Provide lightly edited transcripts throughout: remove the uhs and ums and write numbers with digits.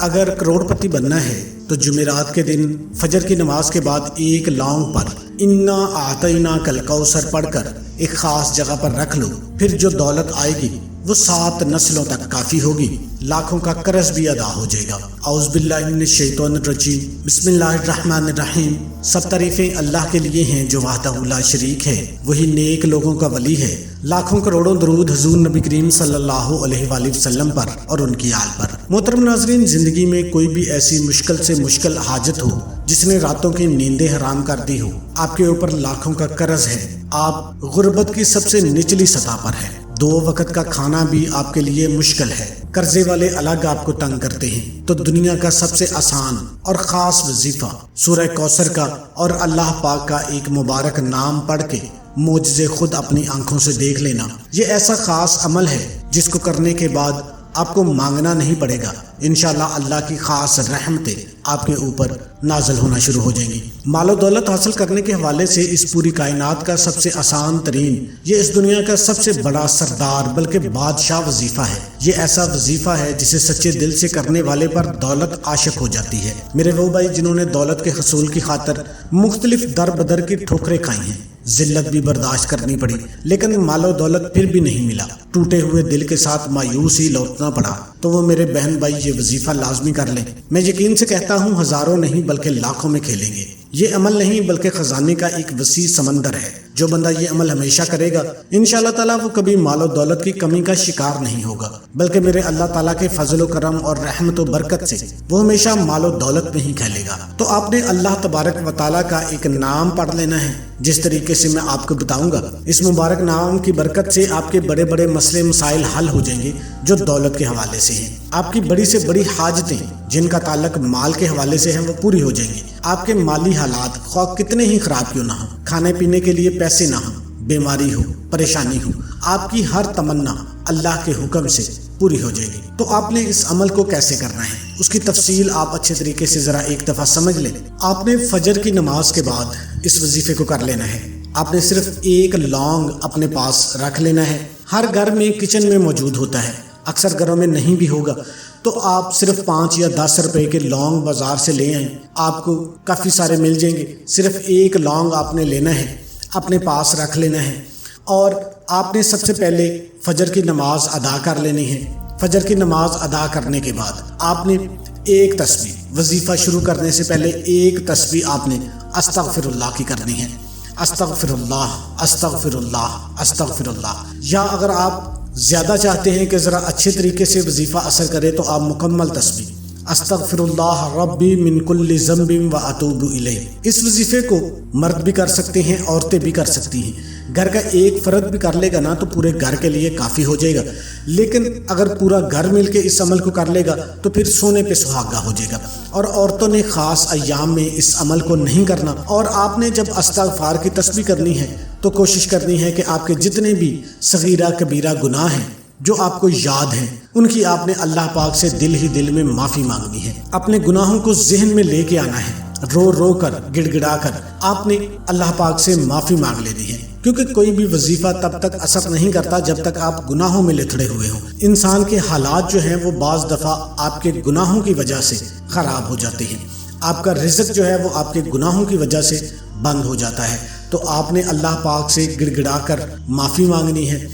اگر کروڑپتی بننا ہے تو جمعرات کے دن فجر کی نماز کے بعد ایک لونگ پر انا اعطینا کل کوثر پڑھ کر ایک خاص جگہ پر رکھ لو، پھر جو دولت آئے گی وہ 7 نسلوں تک کافی ہوگی، لاکھوں کا قرض بھی ادا ہو جائے گا۔ اعوذ باللہ من الشیطان الرجیم، بسم اللہ الرحمن الرحیم۔ سب تعریفیں اللہ کے لیے ہیں جو وحدہ لا شریک ہے، وہی نیک لوگوں کا ولی ہے۔ لاکھوں کروڑوں درود حضور نبی کریم صلی اللہ علیہ وآلہ وسلم پر اور ان کی آل پر۔ محترم ناظرین، زندگی میں کوئی بھی ایسی مشکل سے مشکل حاجت ہو جس نے راتوں کی نیندیں حرام کر دی ہو، آپ کے اوپر لاکھوں کا قرض ہے، آپ غربت کی سب سے نچلی سطح پر ہیں، 2 وقت کا کھانا بھی آپ کے لیے مشکل ہے، قرضے والے الگ آپ کو تنگ کرتے ہیں، تو دنیا کا سب سے آسان اور خاص وظیفہ سورہ کوثر کا اور اللہ پاک کا ایک مبارک نام پڑھ کے معجزے خود اپنی آنکھوں سے دیکھ لینا، یہ ایسا خاص عمل ہے جس کو کرنے کے بعد آپ کو مانگنا نہیں پڑے گا، انشاءاللہ اللہ کی خاص رحمتیں آپ کے اوپر نازل ہونا شروع ہو جائیں گی۔ مال و دولت حاصل کرنے کے حوالے سے اس پوری کائنات کا سب سے آسان ترین، یہ اس دنیا کا سب سے بڑا سردار بلکہ بادشاہ وظیفہ ہے۔ یہ ایسا وظیفہ ہے جسے سچے دل سے کرنے والے پر دولت عاشق ہو جاتی ہے۔ میرے وہ بھائی جنہوں نے دولت کے حصول کی خاطر مختلف در بدر کی ٹھوکریں کھائی ہیں، ذلت بھی برداشت کرنی پڑی، لیکن مال و دولت پھر بھی نہیں ملا، ٹوٹے ہوئے دل کے ساتھ مایوس ہی لوٹنا پڑا، تو وہ میرے بہن بھائی یہ وظیفہ لازمی کر لیں۔ میں یقین سے کہتا ہوں ہزاروں نہیں بلکہ لاکھوں میں کھیلیں گے۔ یہ عمل نہیں بلکہ خزانے کا ایک وسیع سمندر ہے۔ جو بندہ یہ عمل ہمیشہ کرے گا انشاءاللہ تعالیٰ وہ کبھی مال و دولت کی کمی کا شکار نہیں ہوگا، بلکہ میرے اللہ تعالیٰ کے فضل و کرم اور رحمت و برکت سے وہ ہمیشہ مال و دولت میں ہی کھیلے گا۔ تو آپ نے اللہ تبارک و تعالیٰ کا ایک نام پڑھ لینا ہے، جس طریقے سے میں آپ کو بتاؤں گا۔ اس مبارک نام کی برکت سے آپ کے بڑے بڑے مسئلے مسائل حل ہو جائیں گے جو دولت کے حوالے سے ہیں۔ آپ کی بڑی سے بڑی حاجتیں جن کا تعلق مال کے حوالے سے ہیں وہ پوری ہو جائیں گی۔ آپ کے مالی حالات خواہ کتنے ہی خراب کیوں نہ ہوں، کھانے پینے کے لیے پیسے نہ ہوں، بیماری ہو، پریشانی ہو، آپ کی ہر تمنا اللہ کے حکم سے پوری ہو جائے گی۔ تو آپ نے اس عمل کو کیسے کرنا ہے، اس کی تفصیل آپ اچھے طریقے سے ذرا ایک دفعہ سمجھ لیں۔ آپ نے فجر کی نماز کے بعد اس وظیفے کو کر لینا ہے۔ آپ نے صرف ایک لونگ اپنے پاس رکھ لینا ہے۔ ہر گھر میں کچن میں موجود ہوتا ہے، اکثر گھروں میں نہیں بھی ہوگا، تو آپ صرف 5 یا 10 روپے کے لونگ بازار سے لے آئیں، آپ کو کافی سارے مل جائیں گے۔ صرف ایک لونگ آپ نے لینا ہے، اپنے پاس رکھ لینا ہے، اور آپ نے سب سے پہلے فجر کی نماز ادا کر لینی ہے۔ فجر کی نماز ادا کرنے کے بعد آپ نے ایک تسبیح، وظیفہ شروع کرنے سے پہلے ایک تسبیح آپ نے استغفر اللہ کی کرنی ہے۔ استغفر اللہ، استغفر اللہ، استغفر اللہ۔ یا اگر آپ زیادہ چاہتے ہیں کہ ذرا اچھے طریقے سے وظیفہ اثر کرے تو آپ مکمل تسبیح استغفر اللہ ربی من کل ذنب و اتوب الیہ۔ اس وظیفے کو مرد بھی کر سکتے ہیں، عورتیں بھی کر سکتی ہیں۔ گھر کا ایک فرد بھی کر لے گا نا تو پورے گھر کے لیے کافی ہو جائے گا، لیکن اگر پورا گھر مل کے اس عمل کو کر لے گا تو پھر سونے پہ سہاگا ہو جائے گا۔ اور عورتوں نے خاص ایام میں اس عمل کو نہیں کرنا، اور آپ نے جب استغفار کی تسبیح کرنی ہے تو کوشش کرنی ہے کہ آپ کے جتنے بھی صغیرہ کبیرہ گناہ ہیں جو آپ کو یاد ہیں ان کی آپ نے اللہ پاک سے دل ہی دل میں معافی مانگنی ہے۔ اپنے گناہوں کو ذہن میں لے کے آنا ہے، رو رو کر، گڑ گڑا کر آپ نے اللہ پاک سے معافی مانگ لینی ہے، کیونکہ کوئی بھی وظیفہ تب تک اثر نہیں کرتا جب تک آپ گناہوں میں لتھڑے ہوئے ہوں۔ انسان کے حالات جو ہیں وہ بعض دفعہ آپ کے گناہوں کی وجہ سے خراب ہو جاتے ہیں، آپ کا رزق جو ہے وہ آپ کے گناہوں کی وجہ سے بند ہو جاتا ہے، تو آپ نے اللہ پاک سے گڑ گڑا کر معافی مانگنی ہے،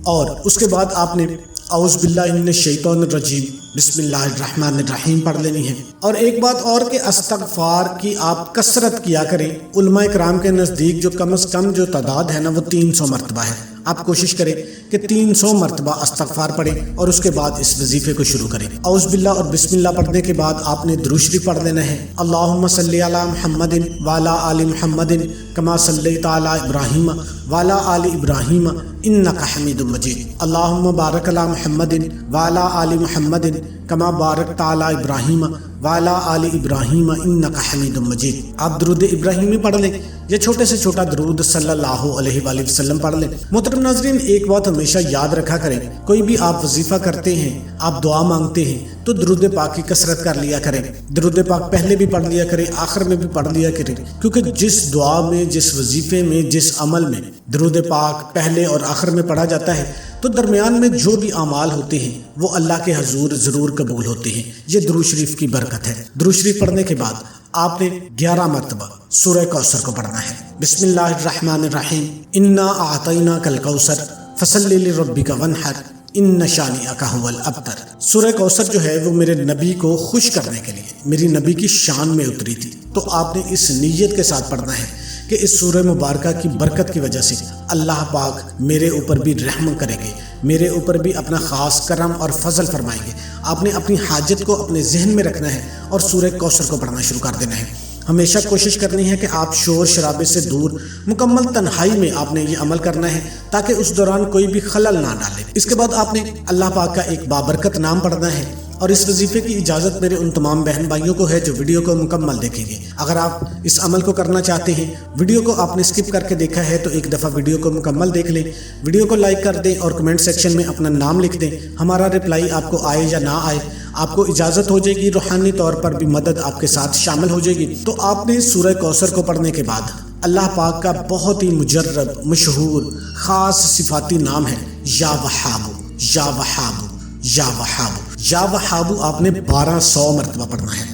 اور اس کے بعد آپ نے اعوذ باللہ من الشیطان الرجیم بسم اللہ الرحمن الرحیم پڑھ لینی ہے۔ اور ایک بات اور کہ استغفار کی آپ کثرت کیا کریں۔ علماء کرام کے نزدیک جو کم از کم جو تعداد ہے نا وہ 300 مرتبہ ہے۔ آپ کوشش کریں کہ 300 مرتبہ استغفار پڑھیں اور اس کے بعد اس وظیفے کو شروع کریں۔ اعوذ باللہ اور بسم اللہ پڑھنے کے بعد آپ نے درود شریف پڑھ لینا ہے۔ اللہم صلی علی محمد وعلی آل محمد کما صلیت علی ابراہیم وعلی آل ابراہیم انک حمید مجید۔ اللہم بارک علی محمد وعلی آل محمد کما بارکت علی ابراہیم وعلی آل ابراہیم انک حمید مجید۔ آپ درود ابراہیمی پڑھ لیں یا چھوٹے سے چھوٹا درود صلی اللہ علیہ وآلہ وسلم پڑھ لیں۔ محترم ناظرین، ایک بات ہمیشہ یاد رکھا کریں، کوئی بھی آپ وظیفہ کرتے ہیں، آپ دعا مانگتے ہیں تو درود پاک کی کثرت کر لیا کریں۔ درود پاک پہلے بھی پڑھ لیا کریں، آخر میں بھی پڑھ لیا کریں، کیونکہ جس دعا میں، جس وظیفے میں، جس عمل میں درود پاک پہلے اور آخر میں پڑھا جاتا ہے تو درمیان میں جو بھی اعمال ہوتے ہیں وہ اللہ کے حضور ضرور قبول ہوتے ہیں۔ یہ درود شریف کی برکت ہے۔ درود شریف پڑھنے کے بعد آپ نے 11 مرتبہ سورہ کوثر کو پڑھنا ہے۔ بسم اللہ الرحمن الرحیم، انا اعطیناک الکوثر فصلی لربک وانحر ان شانئک ھو الابتر۔ سورہ کوثر جو ہے وہ میرے نبی کو خوش کرنے کے لیے میری نبی کی شان میں اتری تھی، تو آپ نے اس نیت کے ساتھ پڑھنا ہے کہ اس سورہ مبارکہ کی برکت کی وجہ سے اللہ پاک میرے اوپر بھی رحم کریں گے، میرے اوپر بھی اپنا خاص کرم اور فضل فرمائیں گے۔ آپ نے اپنی حاجت کو اپنے ذہن میں رکھنا ہے اور سورہ کوثر کو پڑھنا شروع کر دینا ہے۔ ہمیشہ کوشش کرنی ہے کہ آپ شور شرابے سے دور مکمل تنہائی میں آپ نے یہ عمل کرنا ہے تاکہ اس دوران کوئی بھی خلل نہ ڈالے۔ اس کے بعد آپ نے اللہ پاک کا ایک بابرکت نام پڑھنا ہے، اور اس وظیفے کی اجازت میرے ان تمام بہن بھائیوں کو ہے جو ویڈیو کو مکمل دیکھیں گے۔ اگر آپ اس عمل کو کرنا چاہتے ہیں، ویڈیو کو آپ نے سکپ کر کے دیکھا ہے تو ایک دفعہ ویڈیو کو مکمل دیکھ لیں، ویڈیو کو لائک کر دیں اور کمنٹ سیکشن میں اپنا نام لکھ دیں۔ ہمارا رپلائی آپ کو آئے یا نہ آئے، آپ کو اجازت ہو جائے گی، روحانی طور پر بھی مدد آپ کے ساتھ شامل ہو جائے گی۔ تو آپ نے سورہ کوثر کو پڑھنے کے بعد اللہ پاک کا بہت ہی مجرب، مشہور، خاص صفاتی نام ہے یا وہاب، یا وہاب، یا وہاب۔ یا وہاب آپ نے 1200 مرتبہ پڑھنا ہے۔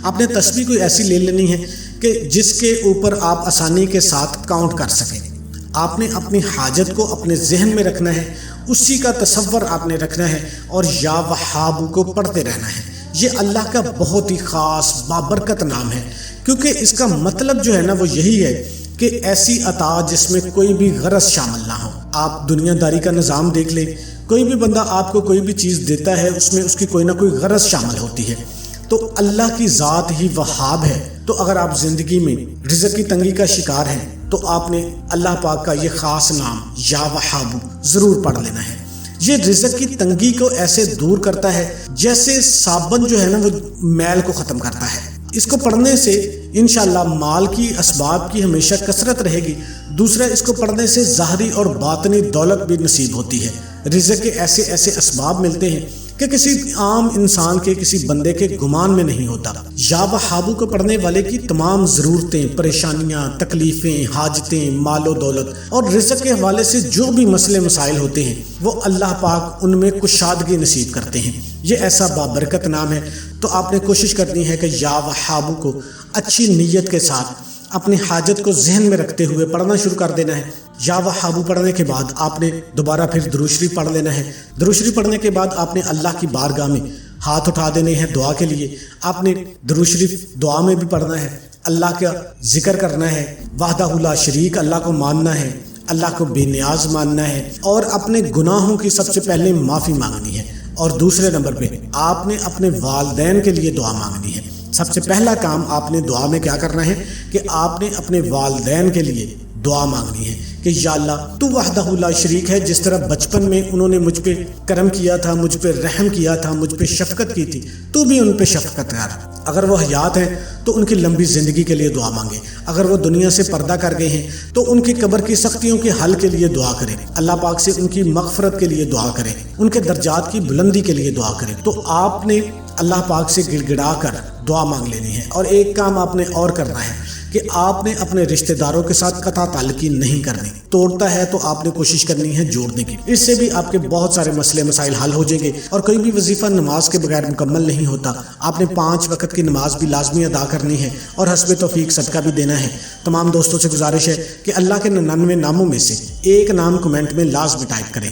آپ نے تسبیح کوئی ایسی لے لینی ہے کہ جس کے اوپر آپ آسانی کے ساتھ کاؤنٹ کر سکیں۔ آپ نے اپنی حاجت کو اپنے ذہن میں رکھنا ہے، اسی کا تصور آپ نے رکھنا ہے اور یا وہاب کو پڑھتے رہنا ہے۔ یہ اللہ کا بہت ہی خاص بابرکت نام ہے، کیونکہ اس کا مطلب جو ہے نا وہ یہی ہے کہ ایسی عطا جس میں کوئی بھی غرض شامل نہ ہو۔ آپ دنیا داری کا نظام دیکھ لیں، کوئی بھی بندہ آپ کو کوئی بھی چیز دیتا ہے اس میں اس کی کوئی نہ کوئی غرض شامل ہوتی ہے، تو اللہ کی ذات ہی وہاب ہے۔ تو اگر آپ زندگی میں رزق کی تنگی کا شکار ہیں تو آپ نے اللہ پاک کا یہ خاص نام یا وہاب ضرور پڑھ لینا ہے۔ یہ رزق کی تنگی کو ایسے دور کرتا ہے جیسے صابن جو ہے نا وہ میل کو ختم کرتا ہے۔ اس کو پڑھنے سے انشاءاللہ مال کی اسباب کی ہمیشہ کثرت رہے گی۔ دوسرا، اس کو پڑھنے سے ظاہری اور باطنی دولت بھی نصیب ہوتی ہے۔ رزق کے ایسے ایسے اسباب ملتے ہیں کہ کسی عام انسان کے، کسی بندے کے گمان میں نہیں ہوتا۔ یا وہاب کو پڑھنے والے کی تمام ضرورتیں، پریشانیاں، تکلیفیں، حاجتیں، مال و دولت اور رزق کے حوالے سے جو بھی مسئلے مسائل ہوتے ہیں وہ اللہ پاک ان میں کشادگی نصیب کرتے ہیں۔ یہ ایسا بابرکت نام ہے، تو آپ نے کوشش کرنی ہے کہ یا وہاب کو اچھی نیت کے ساتھ اپنی حاجت کو ذہن میں رکھتے ہوئے پڑھنا شروع کر دینا ہے۔ یا وہاب پڑھنے کے بعد آپ نے دوبارہ پھر درود شریف پڑھ لینا ہے۔ درود شریف پڑھنے کے بعد آپ نے اللہ کی بارگاہ میں ہاتھ اٹھا دینے ہیں دعا کے لیے۔ آپ نے درود شریف دعا میں بھی پڑھنا ہے، اللہ کا ذکر کرنا ہے، وحدہ لا شریک اللہ کو ماننا ہے، اللہ کو بے نیاز ماننا ہے اور اپنے گناہوں کی سب سے پہلے معافی مانگنی ہے۔ اور دوسرے نمبر پہ آپ نے اپنے والدین کے لیے دعا مانگنی ہے۔ سب سے پہلا کام آپ نے دعا میں کیا کرنا ہے کہ آپ نے اپنے والدین کے لیے دعا مانگنی ہے کہ یا اللہ تو وحدہ لا شریک ہے، جس طرح بچپن میں انہوں نے مجھ پہ کرم کیا تھا، مجھ پہ رحم کیا تھا، مجھ پہ شفقت کی تھی، تو بھی ان پہ شفقت کر۔ اگر وہ حیات ہیں تو ان کی لمبی زندگی کے لیے دعا مانگیں، اگر وہ دنیا سے پردہ کر گئے ہیں تو ان کی قبر کی سختیوں کے حل کے لیے دعا کریں، اللہ پاک سے ان کی مغفرت کے لیے دعا کریں، ان کے درجات کی بلندی کے لیے دعا کریں۔ تو آپ نے اللہ پاک سے گڑ گڑا کر دعا مانگ لینی ہے۔ اور ایک کام آپ نے اور کرنا ہے کہ آپ نے اپنے رشتہ داروں کے ساتھ قطع تعلقی نہیں کرنی، توڑتا ہے تو آپ نے کوشش کرنی ہے جوڑنے کی۔ اس سے بھی آپ کے بہت سارے مسئلے مسائل حل ہو جائیں گے۔ اور کوئی بھی وظیفہ نماز کے بغیر مکمل نہیں ہوتا، آپ نے 5 وقت کی نماز بھی لازمی ادا کرنی ہے اور حسب توفیق صدقہ بھی دینا ہے۔ تمام دوستوں سے گزارش ہے کہ اللہ کے 99 ناموں میں سے ایک نام کمنٹ میں لازمی ٹائپ کریں۔